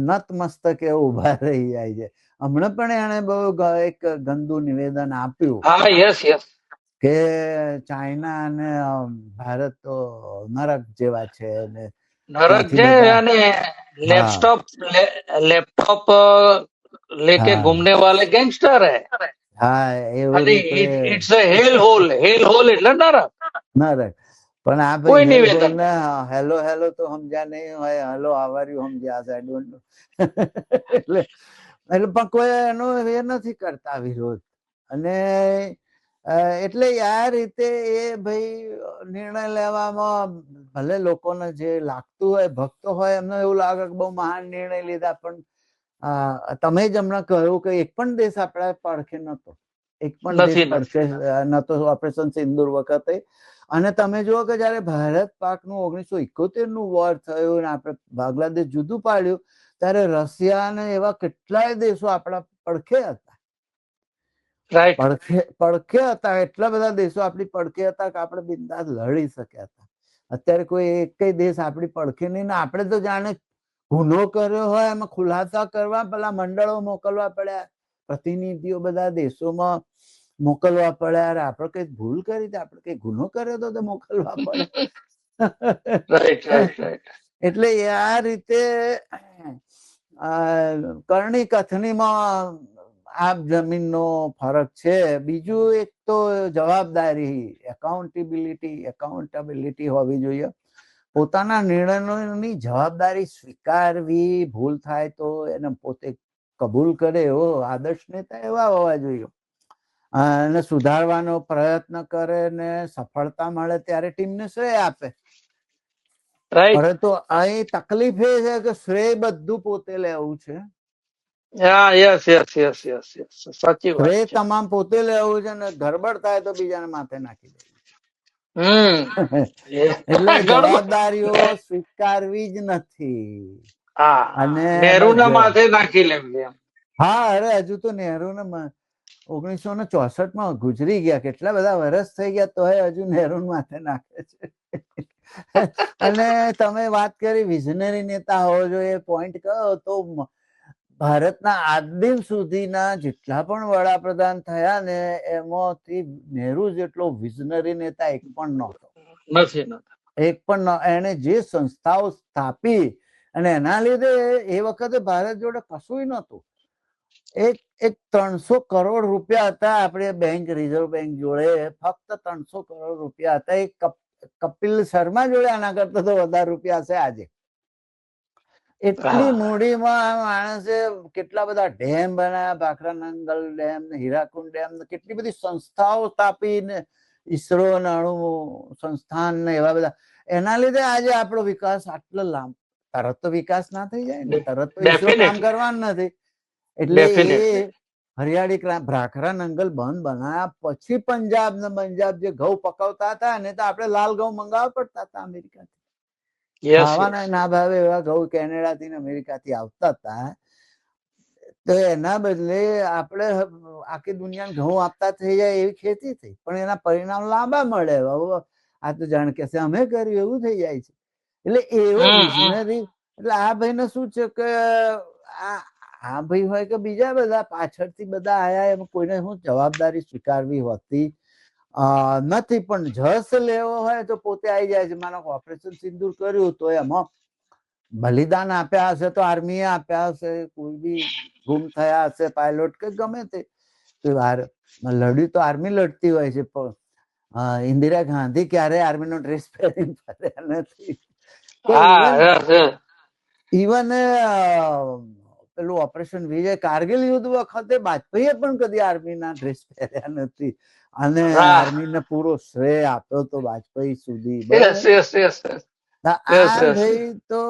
નતમસ્તકે ઉભા રહી જાય છે. હમણાં પણ એને બહુ એક ગંદુ નિવેદન આપ્યું કે ચાઇના અને ભારત તો નરક જેવા છે, નરક છે, અને લેપટોપ लेके घूमने वाले गैंगस्टर है. હા, એવું રીતે ઇટ્સ અ હેલ હોલ એટલે નરક. પણ આ ભાઈ હેલો હેલો તો સમજ્યા નહીં હોય, હેલો હાવાર્યું સમજ્યા આઈ ડોન્ટ નો. એટલે પણ કોઈ એનો એ નથી કરતા વિરોધ. અને એટલે આ રીતે એ ભાઈ નિર્ણય લેવામાં ભલે લોકોને જે લાગતું હોય, ભક્તો હોય, એમને એવું લાગે કે બહુ મહાન નિર્ણય લીધા, પણ તમે જ હમણાં કહ્યું કે એક પણ દેશ આપણા પડખે નતો. એક પણ દેશ નથી પડખે નતો ઓપરેશન સિંદૂર વખતે. અને તમે જુઓ કે જયારે ભારત પાક નું 1971 નું વોર થયું અને આપણે બાંગ્લાદેશ જુદું પાડ્યું ત્યારે રશિયા અને એવા કેટલાય દેશો આપણા પડખે હતા. રાઈટ. પડખે હતા, એટલા બધા દેશો આપણી પડખે હતા કે આપણે બિંદાસ લડી શક્યા હતા. અત્યારે કોઈ એક દેશ આપણી પડખે નહીં ને આપણે તો જાણે ગુનો કર્યો હોય એમાં ખુલાસા કરવા પેલા મંડળો મોકલવા પડ્યા, પ્રતિનિધિઓ બધા દેશોમાં મોકલવા પડ્યા. આપણે કઈ ભૂલ કરી, આપણે કઈ ગુનો કર્યો તો મોકલવા પડે. એટલે આ રીતે કરણી કથનીમાં આપ જમીનનો ફરક છે. બીજું એક તો જવાબદારી, એકાઉન્ટેબિલિટી હોવી જોઈએ. પોતાના નિર્ણયોની જવાબદારી સ્વીકારવી, ભૂલ થાય તો એને પોતે કબૂલ કરે એવો આદર્શ નેતા એવા હોવા જોઈએ. અને સુધારવાનો પ્રયત્ન કરે ને સફળતા મળે ત્યારે ટીમને શ્રેય આપે. પરંતુ અહીં તકલીફ એ છે કે શ્રેય બધું પોતે લેવું છે. શ્રેય તમામ પોતે લેવું છે ને ગડબડ થાય તો બીજાને માથે નાખી દેવું. એટલે જવાબદારીઓ સ્વીકારવી જ નથી. અને નહેરુના માથે નાખી લેવી. હા, અરે હજુ તો નહેરુને 1964 ગુજરી ગયા, કેટલા બધા વર્ષ થઈ ગયા તો હજુ નહેરુ માથે નાખે છે. અને તમે વાત કરી વિઝનરી નેતા હોવો જોઈએ, પોઈન્ટ કહો તો ભારતના આજ દિન સુધીના જેટલા પણ વડાપ્રધાન થયા ને એમાંથી નહેરુ જેટલો વિઝનરી નેતા એક પણ નહોતો. એક પણ એને જે સંસ્થાઓ સ્થાપી અને એના લીધે એ વખતે ભારત જોડે કશું નહોતું. એક 300 કરોડ રૂપિયા હતા આપણે બેંક, રિઝર્વ બેંક જોડે ફક્ત 300 કરોડ રૂપિયા હતા. એક કપિલ શર્મા જોડે આના કરતા તો વધારે રૂપિયા હશે આજે. એટલી મૂડીમાં માણસે કેટલા બધા ડેમ બનાવ્યા, ભાખરા નંગલ ડેમ, હીરાકુંડ ડેમ, કેટલી બધી સંસ્થાઓ સ્થાપીને ઈસરો અણુ સંસ્થાન ને એવા બધા. એના લીધે આજે આપણો વિકાસ આટલો લાંબો, તરત તો વિકાસ ના થઈ જાય ને, તરત તો ઈસરો કામ કરવાનું નથી. એટલે એ હરિયાળી ભાખરા નંગલ બંધ બનાવ્યા પછી પંજાબ જે ઘઉં પકવતા હતા ને તો આપણે લાલ ઘઉં મંગાવવા પડતા હતા અમેરિકાથી. ખાવાના ના ભાવે એવા ઘઉં કેનેડા થી અમેરિકા થી આવતા હતા. તો એના બદલે આપણે આખી દુનિયાને ઘઉં આપતા થઈ જાય એવી ખેતી થઈ, પણ એના પરિણામ લાંબા મળે. આ તો જાણ કે અમે કર્યું એવું થઈ જાય છે. એટલે એવો વિઝનરી, એટલે આ ભાઈ ને શું છે કે આ ભાઈ હોય કે બીજા બધા પાછળથી બધા આયા, એમ કોઈને શું જવાબદારી સ્વીકારવી હોતી નથી. પણ જસ લેવો હોય તો પોતે આવી જાય છે. માનો ઓપરેશન સિંદૂર કર્યું તો એમાં બલિદાન આપ્યા હશે તો આર્મીએ આપ્યા હશે, કોઈ બી ગુમ થયા હશે પાયલોટ કે ગમે તે લડ્યું તો આર્મી લડતી હોય છે. પણ ઇન્દિરા ગાંધી ક્યારે આર્મી નો ડ્રેસ પહેરીને ફર્યા નથી. ઇવન પેલું ઓપરેશન વિજય કારગિલ યુદ્ધ વખતે વાજપેયીએ પણ કદી આર્મીના ડ્રેસ પહેર્યા નથી. અને આર્મીને પૂરો શ્રેય આપ્યો તો વાજપેયી સુધી. આ ભાઈ તો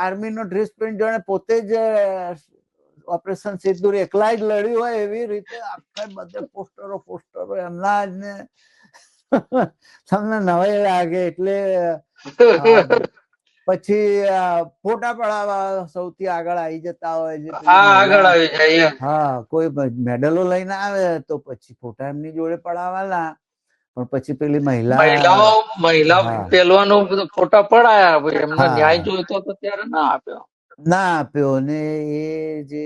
આર્મી નો ડ્રેસ પહેરીને જાણે પોતે જ ઓપરેશન સિંદૂર એકલા જ લડ્યું હોય એવી રીતે આખા બધે પોસ્ટરો એમના જ ને. તમને નવાઈ લાગે. એટલે પછી ફોટા પડાવવા સૌથી આગળ આવી જતા હોય છે. હા, કોઈ મેડલો લઈને આવે તો પછી ફોટા એમની જોડે પડાવવાના. પણ પછી પેલી મહિલાઓ પહેલવાનો ફોટા પડાયા, એમને ન્યાય જોઈતો તો ત્યારે ના આપ્યો. ને એ જે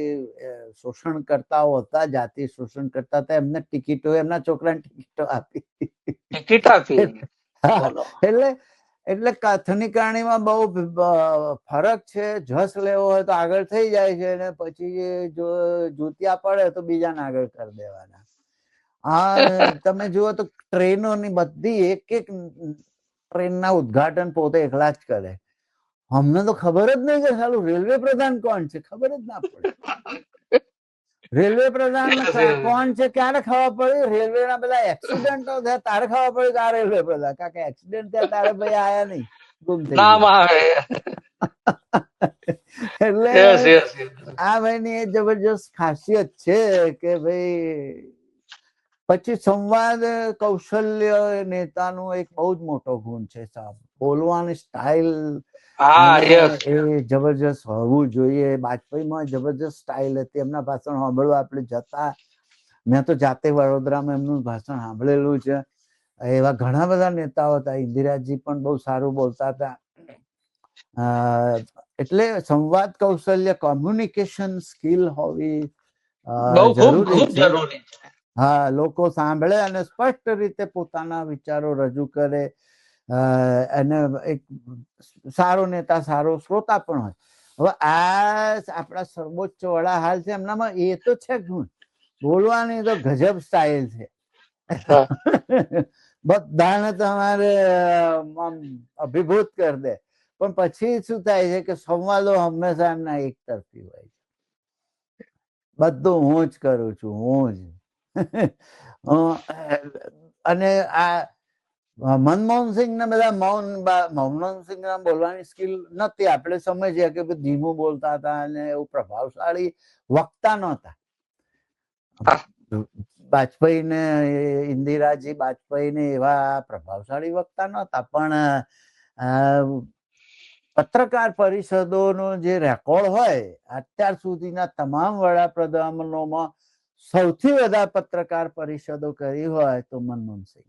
શોષણ કરતાઓ હતા, જાતિ શોષણ કરતા હતા, એમને ટિકિટો, એમના છોકરાને ટિકિટો આપી. એટલે કથની કહાણીમાં બહુ ફરક છે. જસ લેવો હોય તો આગળ થઈ જાય છે ને પછી જો જુતિયા પડે તો બીજાને આગળ કરી દેવાના. તમે જુઓ તો ટ્રેનોની બધી એક ટ્રેનના ઉદઘાટન પોતે એકલા જ કરે. અમને તો ખબર જ નહીં કે સાલું રેલવે પ્રધાન કોણ છે, ખબર જ ના પડે. રેલવે પ્રધાન કોણ છે ક્યારે ખબર પડી? રેલવે ના બધા એક્સિડન્ટો થયા તારે ખબર પડી કે આ રેલવે પ્રધાન. કારણ કે એક્સિડન્ટ થયા તારે ભાઈ આયા નહીં, ગુમ થઈ ગયા. એટલે યસ યસ આ ભાઈની એ જબરજસ્ત ખાસિયત છે કે ભાઈ પછી સંવાદ કૌશલ્ય નેતાનું એક બહુ જ મોટો ગુણ છે સાહેબ. બોલવાની સ્ટાઇલ હા યસ એ જબરજસ્ત હોવું જોઈએ. વાજપેયીમાં જબરજસ્ત સ્ટાઇલ હતી. એમના ભાષણ સાંભળવા આપણે જતા. મેં તો જાતે વડોદરામાં એમનું ભાષણ સાંભળેલું છે. એવા ઘણા બધા નેતાઓ હતા. ઇન્દિરાજી પણ બહુ સારું બોલતા હતા. એટલે સંવાદ કૌશલ્ય, કોમ્યુનિકેશન સ્કિલ હોવી બહુ ખૂબ જરૂરી છે. જરૂરી છે. હા, લોકો સાંભળે અને સ્પષ્ટ રીતે પોતાના વિચારો રજૂ કરે. અને એક સારો નેતા સારો શ્રોતા પણ હોય. હવે આ આપણા સર્વોચ્ચ વડા હાલ છે, એમનામાં એ તો છે ગુણ. બોલવાની તો ગજબ સ્ટાઇલ છે. બધાને તમારે અભિભૂત કરી દે. પણ પછી શું થાય છે કે સંવાદો હંમેશા એમના એક તરફી હોય છે. બધું હું જ કરું છું, હું જ. અને આ મનમોહનસિંહ ને બધા મનમોહનસિંહ ના બોલવાની સ્કિલ નથી. આપણે સમજીએ કે ધીમું બોલતા હતા અને એવું પ્રભાવશાળી વક્તા નહોતા. વાજપેયી ને ઇન્દિરાજી વાજપેયી ને એવા પ્રભાવશાળી વક્તા નહોતા. પણ પત્રકાર પરિષદોનો જે રેકોર્ડ હોય અત્યાર સુધીના તમામ વડાપ્રધાનોમાં સૌથી વધારે પત્રકાર પરિષદો કરી હોય તો મનમોહનસિંહ.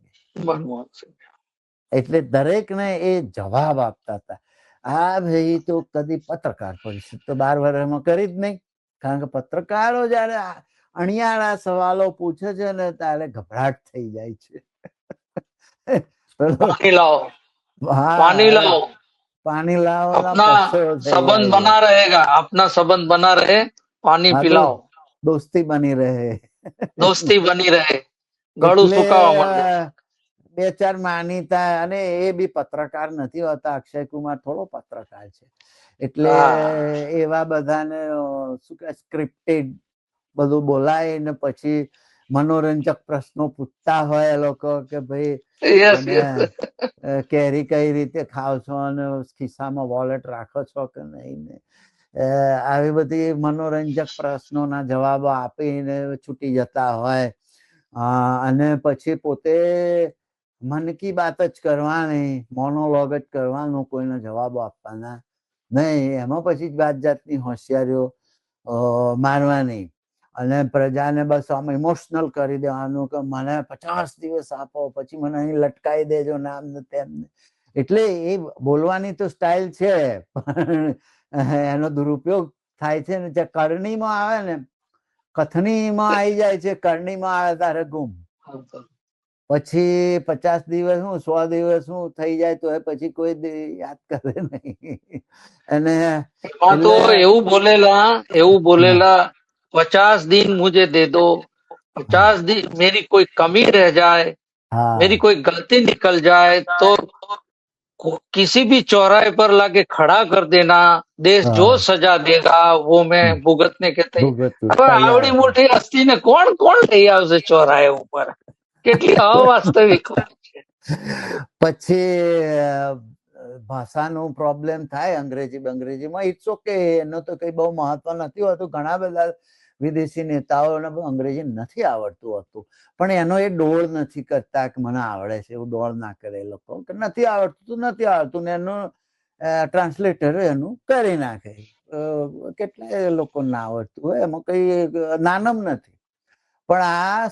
એટલે દરેક ને એ જવાબ આપતા હતા. આ ભાઈ તો કદી પત્રકાર પરિષદ તો 12 વર્ષમાં કરી જ નહીં. કારણ કે પત્રકારો જયારે અણિયાળા સવાલો પૂછે છે ને ત્યારે ગભરાટ થઈ જાય છે. પાણી લાવો, પાણી હા, લાવો, पानी लाओ ना अपना परसेव થઈ संबंध જાય बना रहेगा, अपना संबंध बना रहे, पानी હા તો पिलाओ, દોસ્તી બની રહે. दोस्ती बनी रहे, गળું એટલે સુકાવા માંડે. 2-4 માનીતા અને એ બી પત્રકાર નથી હોતા. અક્ષય કુમાર થોડો પત્રકાર છે. એટલે હા એવા બધાને શું કે સ્ક્રિપ્ટેડ બધું બોલાય ને પછી મનોરંજક પ્રશ્નો પૂછતા હોય એ લોકો કે ભાઈ યસ તમે યસ કેરી કઈ રીતે ખાવ છો અને ખિસ્સામાં વોલેટ રાખો છો કે નહીં ને આવી બધી મનોરંજક પ્રશ્નોના જવાબો આપીને છૂટી જતા હોય. અને પછી પોતે મન કી બાત જ કરવાની, મોનોલોગ જ કરવાનું, કોઈને જવાબો આપવાના નહીં. એમાં પછી જાત જાતની હોશિયારીઓ મારવાની અને પ્રજાને બસ આમ ઇમોશનલ કરી દેવાનું કે મને 50 દિવસ આપો, પછી મને અહીં લટકાઈ દેજો, નામ ને તેમ. એટલે એ બોલવાની તો સ્ટાઇલ છે, પણ એનો દુરુપયોગ થાય છે ને. જે કરણીમાં આવે ને, કથનીમાં આવી જાય છે, કરણીમાં આવે તારે ગુમ. પછી 50 દિવસ શું 100 દિવસ શું થઈ જાય તો પછી કોઈ યાદ કરે નહીં. અને એમાં તો એવું બોલેલા 50 दिन मुझे दे दो, 50 दिन मेरी कोई कमी रह जाए, मेरी कोई गलती निकल जाए तो किसी भी चौराहे पर लाके खड़ा कर देना, देश जो सजा देगा वो मैं भुगतने के હવે આવડી મોટી હસ્તીને કોણ કોણ લઈ આવશે ચોરાહે ઉપર? કેટલી અવાસ્તવિક વાત છે. પછી ભાષાનો પ્રોબ્લેમ થાય અંગ્રેજીમાં, ઇટ્સ ઓકે, એનો તો કઈ બહુ મહત્વ નથી હોતું. ઘણા બધા વિદેશી નેતાઓને અંગ્રેજી નથી આવડતું હોતું, પણ એનો એ ડોળ નથી કરતા કે મને આવડે છે. એવું ડોળ ના કરે લોકો કે નથી આવડતું ને એનું ટ્રાન્સલેટર એનું કરી નાખે. કેટલાય લોકો ના આવડતું હોય, એમાં કઈ નાનમ નથી. પણ આ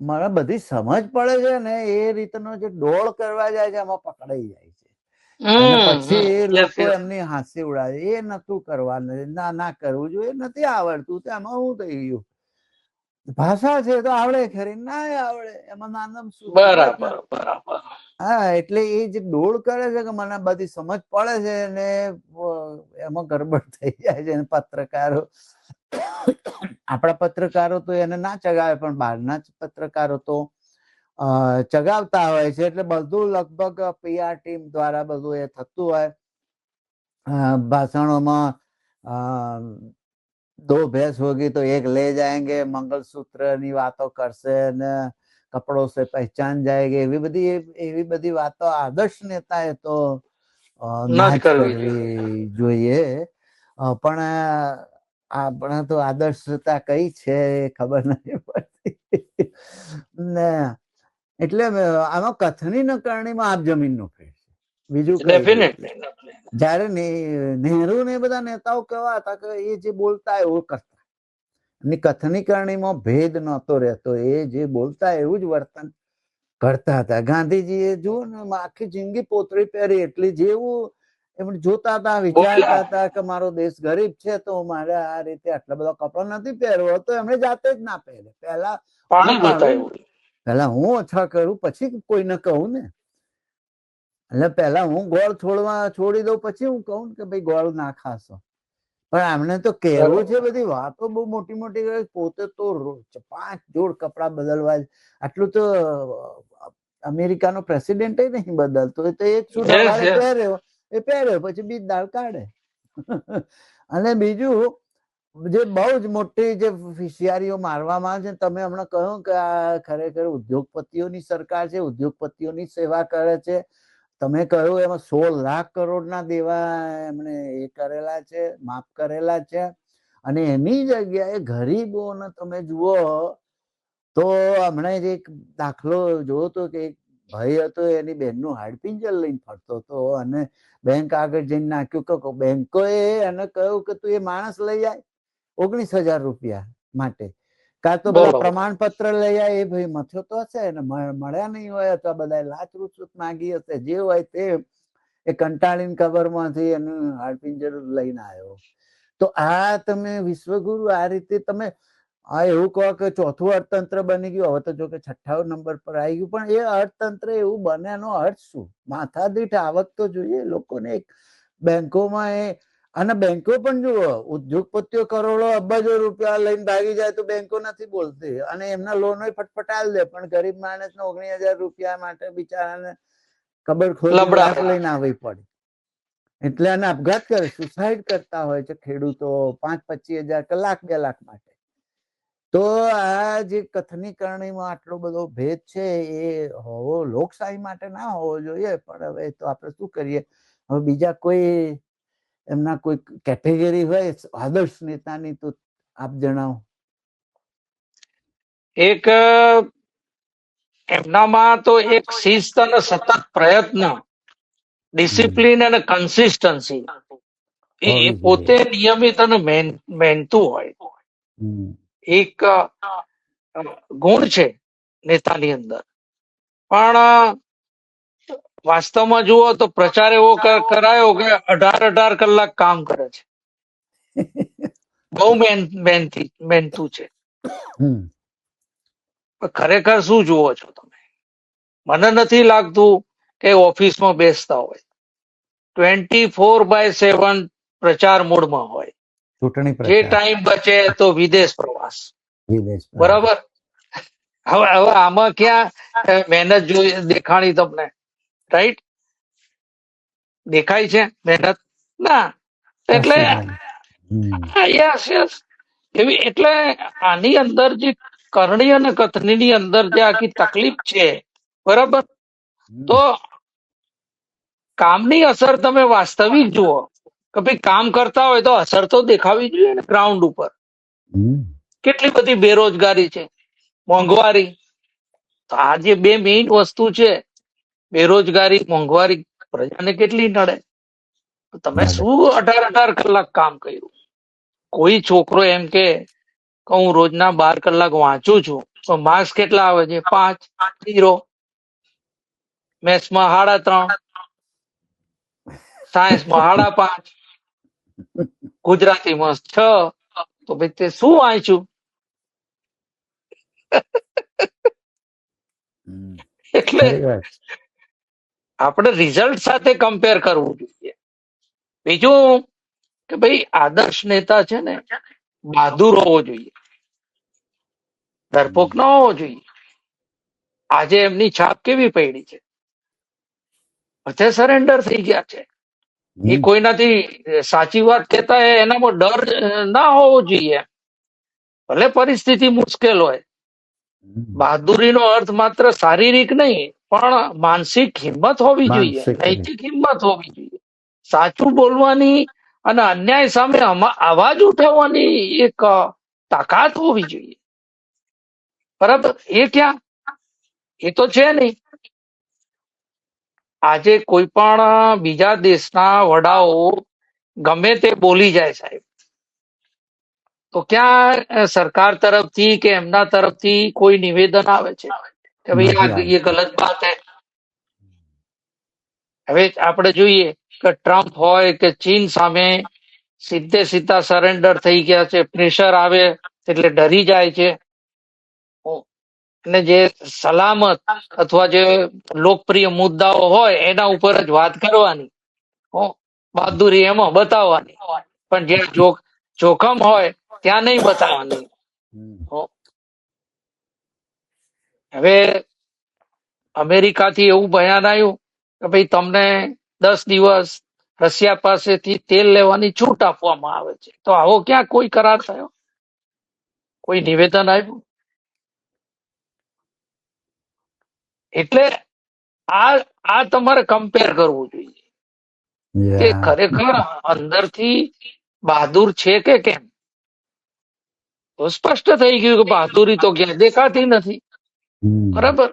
મને બધી સમજ પડે છે ને એ રીતનો જે ડોળ કરવા જાય છે એમાં પકડાઈ જાય છે. અને પછી એ લોકો એમની હાંસી ઉડાવે. એ નતું કરવાનું, ના કરવું જોઈએ, નથી આવડતું તો એમાં શું થઈ ગયું? ભાષા છે તો આવડે ખરી, ના આવડે એમાં નાનમ શું? બરાબર બરાબર. હા, એટલે એ જે ડોળ કરે છે કે મને બધી સમજ પડે છે ને એમાં ગડબડ થઈ જાય છે. પત્રકારો, આપણા પત્રકારો તો એને ના ચગાવે, પણ બહારના પત્રકારો તો ચગાવતા હોય છે. એટલે બધું લગભગ PR ટીમ દ્વારા બધું એ થતું હોય. ભાષણોમાં 2 ભેંસ હોગી તો એક લે જાયંગે, મંગલસૂત્ર ની વાતો કરશે ને કપડો સે પહેચાન જાયગે, એવી બધી વાતો આદર્શ નેતાએ તો ના જ કરવી જોઈએ. પણ આપણે તો આદર્શતા કઈ છે એ ખબર નથી પડતી ને. એટલે આમાં કથની નકરણીમાં આપ જમીનનો ફેર છે, બીજું કઈ ડેફિનેટલી. જયારે નહેરુ ને બધા નેતાઓ કેવા હતા કે એ જે બોલતા એવું કરતા, અને કથની કરણીમાં ભેદ નહોતો રહેતો, એ જે બોલતા એવું જ વર્તન કરતા હતા. ગાંધીજી એ જુઓ ને આખી જિંદગી પોતળી પહેરી, એટલી જેવું એમણે જોતા હતા, વિચારતા હતા કે મારો દેશ ગરીબ છે તો મારે આ રીતે આટલા બધા કપડા નથી પહેરવા, તો એમણે જાતે જ ના પહેરે. પેલા હું ઓછા કરું પછી કોઈને કહું ને, એટલે પેલા હું ગોળ છોડી દઉં પછી હું કહું કે ભાઈ ગોળ ના ખાશો. પણ આમને તો કહેવું છે, બધી વાતો બહુ મોટી મોટી કરે, પોતે તો 5 જોડ કપડા બદલવા. આટલું તો અમેરિકાનો પ્રેસિડેન્ટ નહીં બદલતો, એ તો એક સૂટ પહેર્યો એ પહેર્યો પછી બીજ દાળ કાઢે. અને બીજું જે બહુ જ મોટી જે હોશિયારીઓ મારવામાં આવે છે, તમે હમણાં કહ્યું કે આ ખરેખર ઉદ્યોગપતિઓની સરકાર છે, ઉદ્યોગપતિઓની સેવા કરે છે. તમે કહ્યું એમાં 16 લાખ કરોડના દેવા એમણે એ કરેલા છે, માફ કરેલા છે. અને એની જગ્યાએ ગરીબોને તમે જુઓ તો હમણાં જ એક દાખલો જોયો તો કે એક ભાઈ હતો, એની બહેનનું હાડપિંજર લઈને ફરતો હતો અને બેંક આગળ જઈને નાખ્યું કે બેંકોએ એને કહ્યું કે તું એ માણસ લઈ આય 19,000 રૂપિયા માટે, કાં તો બધા પ્રમાણપત્ર લઈ આય. એ ભાઈ મથ્યો તો હશે ને, મળ્યા નહીં હોય અથવા બધા લાચ રૂચુત માંગી હશે, જે હોય તે એ કંટાળીને કબરમાંથી એનું હાડપિંજર લઈને આવ્યો. તો આ તમે વિશ્વગુરુ આ રીતે તમે એવું કહો કે ચોથું અર્થતંત્ર બની ગયું, હવે તો જો કે 6ઠ્ઠા નંબર પર આવી ગયું, પણ એ અર્થતંત્ર એવું બને એનો અર્થ શું? માથાદીઠ આવક તો જોઈએ લોકોને એક બેંકોમાં. અને બેંકો પણ જુઓ, ઉદ્યોગપતિઓ કરોડો અબજો રૂપિયા લઈને ભાગી જાય તો બેંકો નથી બોલતી, અને એમના લોનો ફટફટાલ દે, પણ ગરીબ માણસને 19,000 રૂપિયા માટે બિચારાને કબર ખોદી લાખ લઈને આવવી પડે. એટલે આને આપઘાત કરે, સુસાઇડ કરતા હોય છે ખેડૂતો 5-25,000 કે લાખ 2 લાખ માટે. તો આ જે કથની કરણીમાં આટલો બધો ભેદ છે એ હોવો લોકશાહી માટે ના હોવો જોઈએ. પણ હવે તો આપણે શું કરીએ, હવે બીજા કોઈ એમના કોઈ કેટેગરી હોય આદર્શ નેતાની, તો આપ જણાવો. એક એમનામાં તો એક શિસ્ત અને સતત પ્રયત્ન, ડિસિપ્લિન અને કન્સિસ્ટન્સી, એ પોતે નિયમિત અને મહેનતુ હોય. એક ગુણ છે નેતાની અંદર. પણ વાસ્તવમાં જુઓ તો પ્રચાર એવો કરાયો કે 18 કલાક કામ કરે છે, બહુ મહેનતુ છે. ખરેખર શું જુઓ છો તમે? મને નથી લાગતું કે ઓફિસમાં બેસતા હોય, 24/7 પ્રચાર મોડમાં હોય. જે ટાઈમ બચે તો વિદેશ પ્રવાસ, બરાબર. હવે આમાં ક્યાં મહેનત દેખાણી તમને? રાઈટ? દેખાય છે મહેનત? ના. એટલે યસ એવી, એટલે આની અંદર જે કરણી અને કથનીની અંદર જે આખી તકલીફ છે, બરાબર, તો કામની અસર તમે વાસ્તવિક જુઓ કે ભાઈ કામ કરતા હોય તો અસર તો દેખાવી જોઈએ ને ગ્રાઉન્ડ ઉપર. કેટલી બધી બેરોજગારી છે, મોંઘવારી. તો આ જે બે મેઇન વસ્તુ છે, બેરોજગારી, મોંઘવારી, પ્રજાને કેટલી નડે. તમે શું 18 કલાક કામ કર્યું? કોઈ છોકરો એમ કે હું રોજના 12 કલાક વાંચું છું, તો માર્ક્સ કેટલા આવે છે? 5, 0. મેથ્સમાં 3.5, સાયન્સમાં 5.5, ગુજરાતીમાં 6. તો ભાઈ તે શું વાંચ્યું? એટલે આપણે રિઝલ્ટ સાથે કમ્પેર કરવું જોઈએ. બીજું કે ભાઈ આદર્શ નેતા છે ને બહાદુર હોવો જોઈએ, ડરપોક ન હોવો જોઈએ. આજે એમની છાપ કેવી પડી છે? બધે સરેન્ડર થઈ ગયા છે. એ કોઈનાથી સાચી વાત કહેતા એનામાં ડર ના હોવો જોઈએ, ભલે પરિસ્થિતિ મુશ્કેલ હોય. બહાદુરીનો અર્થ માત્ર શારીરિક નહીં, પણ માનસિક હિંમત હોવી જોઈએ, નૈતિક હિંમત હોવી જોઈએ. સાચું બોલવાની અને અન્યાય સામે અવાજ ઉઠાવવાની એક તાકાત હોવી જોઈએ. બરાબર? એ ક્યાં? એ તો છે નહીં. આજે કોઈ પણ બીજા દેશના વડાઓ ગમે તે બોલી જાય સાહેબ, તો ક્યાં સરકાર તરફથી કે એમના તરફથી કોઈ નિવેદન આવે છે કે ભાઈ નથી આ એ ગલત બાત હૈ? હવે આપણે જોઈએ કે ટ્રમ્પ હોય કે ચીન સામે સીધે સીધા સરેન્ડર થઈ ગયા છે. પ્રેશર આવે એટલે ડરી જાય છે. અને જે સલામત અથવા જે લોકપ્રિય મુદ્દાઓ હોય એના ઉપર જ વાત કરવાની, બહાદુરી એમાં બતાવવાની, પણ જ્યાં જોખમ હોય ત્યાં નહીં બતાવવાની. હવે અમેરિકાથી એવું બયાન આવ્યું કે ભાઈ તમને 10 દિવસ રશિયા પાસેથી તેલ લેવાની છૂટ આપવામાં આવે છે. તો આવો ક્યાં કોઈ કરાર થયો? કોઈ નિવેદન આવ્યું? એટલે આ તમારે કમ્પેર કરવું જોઈએ કે ખરેખર અંદરથી બહાદુર છે કે કેમ. તો સ્પષ્ટ થઈ ગયું કે બહાદુરી તો ક્યાં દેખાતી નથી. બરાબર?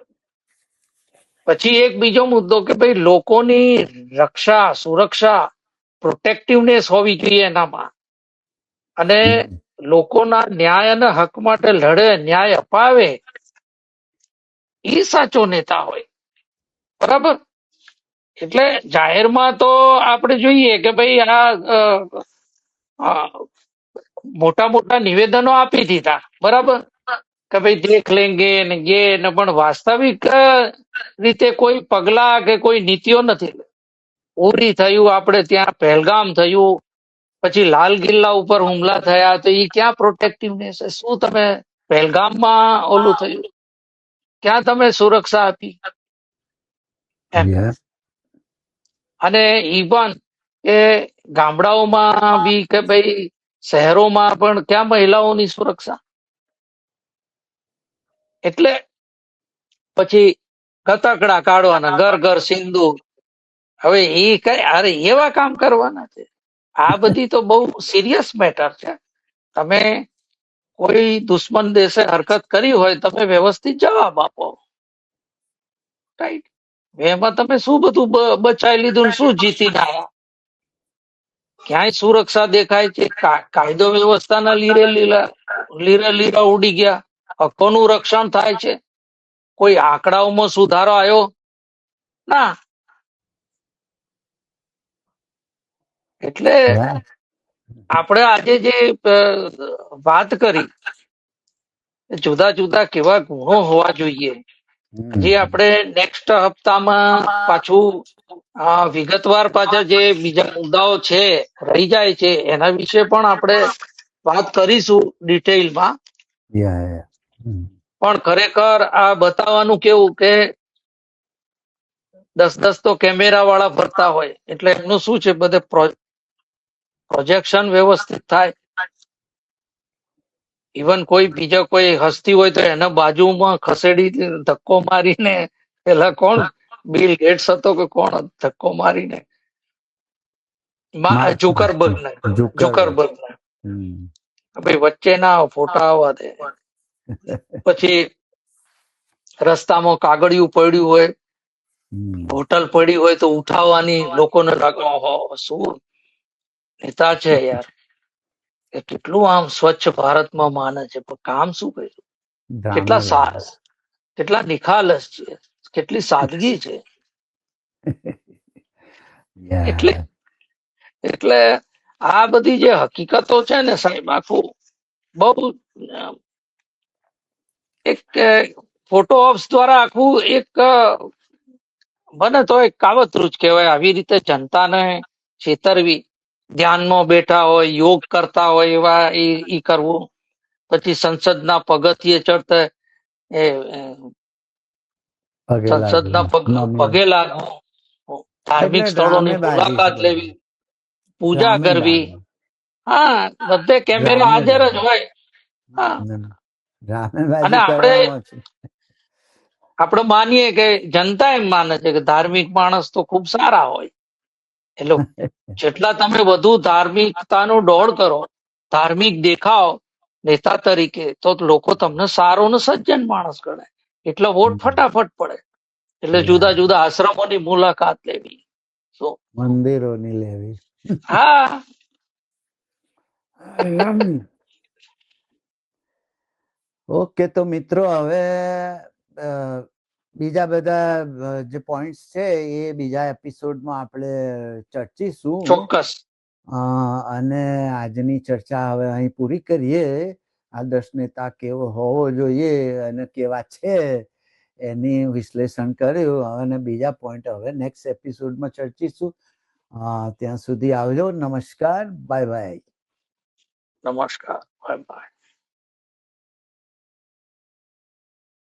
પછી એક બીજો મુદ્દો કે ભાઈ લોકોની રક્ષા, સુરક્ષા, પ્રોટેક્ટિવનેસ હોવી જોઈએ એનામાં, અને લોકોના ન્યાય અને હક માટે લડે, ન્યાય અપાવે, એ સાચો નેતા હોય. બરાબર? એટલે જાહેરમાં તો આપણે જોઈએ કે ભાઈ આ મોટા મોટા નિવેદનો આપી દીધા. બરાબર? કે ભાઈ દેખ લેંગે ને ને, પણ વાસ્તવિક રીતે કોઈ પગલા કે કોઈ નીતિઓ નથી. ઉરી થયું, આપણે ત્યાં પહેલગામ થયું, પછી લાલ કિલ્લા ઉપર હુમલા થયા, તો એ ક્યાં પ્રોટેક્ટિવનેસ? શું તમે પહેલગામમાં ઓલું થયું, ક્યાં તમે સુરક્ષા આપી? અને ઈવન કે ગામડાઓમાં બી કે ભાઈ શહેરોમાં પણ ક્યાં મહિલાઓની સુરક્ષા? એટલે પછી કતકડા કાઢવાના, ઘર ઘર સિંદૂર. હવે એ કઈ અરે એવા કામ કરવાના છે? આ બધી તો બહુ સિરિયસ મેટર છે. તમે કોઈ દુશ્મન દેશે હરકત કરી હોય, તમે વ્યવસ્થિત જવાબ આપો. રાઈટ? એમાં તમે શું બધું બચાવી લીધું, શું જીતીને આવ્યા? ક્યાંય સુરક્ષા દેખાય છે? કાયદો વ્યવસ્થાના લીરા ઉડી ગયા. હકોનું રક્ષણ થાય છે? કોઈ આંકડાઓમાં સુધારો આવ્યો? ના. એટલે આપણે આજે જે વાત કરી, જુદા જુદા કેવા ગુણો હોવા જોઈએ, જે આપણે નેક્સ્ટ હપ્તામાં પાછું વિગતવાર પાછા જે બીજા મુદ્દાઓ છે રહી જાય છે એના વિશે પણ આપણે વાત કરીશું ડિટેલમાં. પણ ખરેખર આ બતાવવાનું કેવું કે 10 તો કેમેરા વાળા ફરતા હોય, એટલે એમનું શું છે, બધે પ્રોજેક્શન વ્યવસ્થિત થાય. ઇવન કોઈ બીજા કોઈ હસ્તી હોય તો એના બાજુમાં ખસેડી ધક્કો મારીને, પેલા કોણ બિલ ગેટ્સ હતો કે કોણ ધક્કો મારીને, ઝુકરબર્ગને ભાઈ વચ્ચેના ફોટા આવવા દે. પછી રસ્તામાં કાગળિયું પડ્યું હોય, હોટલ પડી હોય તો ઉઠાવવાની, લોકોને લાગે શું નેતા છે યાર, એ કેટલું આમ સ્વચ્છ ભારતમાં માને છે, પણ કામ શું કર્યું? કેટલા નિખાલસ છે, કેટલી સાદગી છે. એટલે આ બધી જે હકીકતો છે ને સાહેબ, આખું બહુ એક ફોટો ઓપ્સ દ્વારા આખું એક બને તો એક કાવતરું જ કહેવાય. આવી રીતે જનતાને છેતરવી, ધ્યાનમાં બેઠા હોય, યોગ કરતા હોય એવા ઈ કરવું, પછી સંસદના પગથિયે ચડતા સંસદના પગે લાગવું, ધાર્મિક સ્થળોની મુલાકાત લેવી, પૂજા કરવી. હા, બધે કેમેરા હાજર જ હોય. અને આપણે માનીએ કે જનતા એમ માને છે કે ધાર્મિક માણસ તો ખૂબ સારા હોય, એટલે જેટલા તમે વધુ ધાર્મિકતાનો દોડ કરો, ધાર્મિક દેખાવ નેતા તરીકે, તો લોકો તમને સારો ને સજ્જન માણસ ગણે, એટલે વોટ ફટાફટ પડે. એટલે જુદા જુદા આશ્રમોની મુલાકાત લેવી, મંદિરોની લેવી. હા. ઓકે, તો મિત્રો હવે બીજા બધા જે પોઈન્ટ્સ છે એ બીજા એપિસોડમાં આપણે ચર્ચીશું. ચોક્કસ. અને આજની ચર્ચા હવે અહીં પૂરી કરીએ. આદર્શ નેતા કેવો હોવો જોઈએ અને કેવા છે એની વિશ્લેષણ કર્યું. અને બીજા પોઈન્ટ હવે નેક્સ્ટ એપિસોડમાં ચર્ચીશું. ત્યાં સુધી આવજો. નમસ્કાર, બાય બાય. નમસ્કાર, બાય બાય.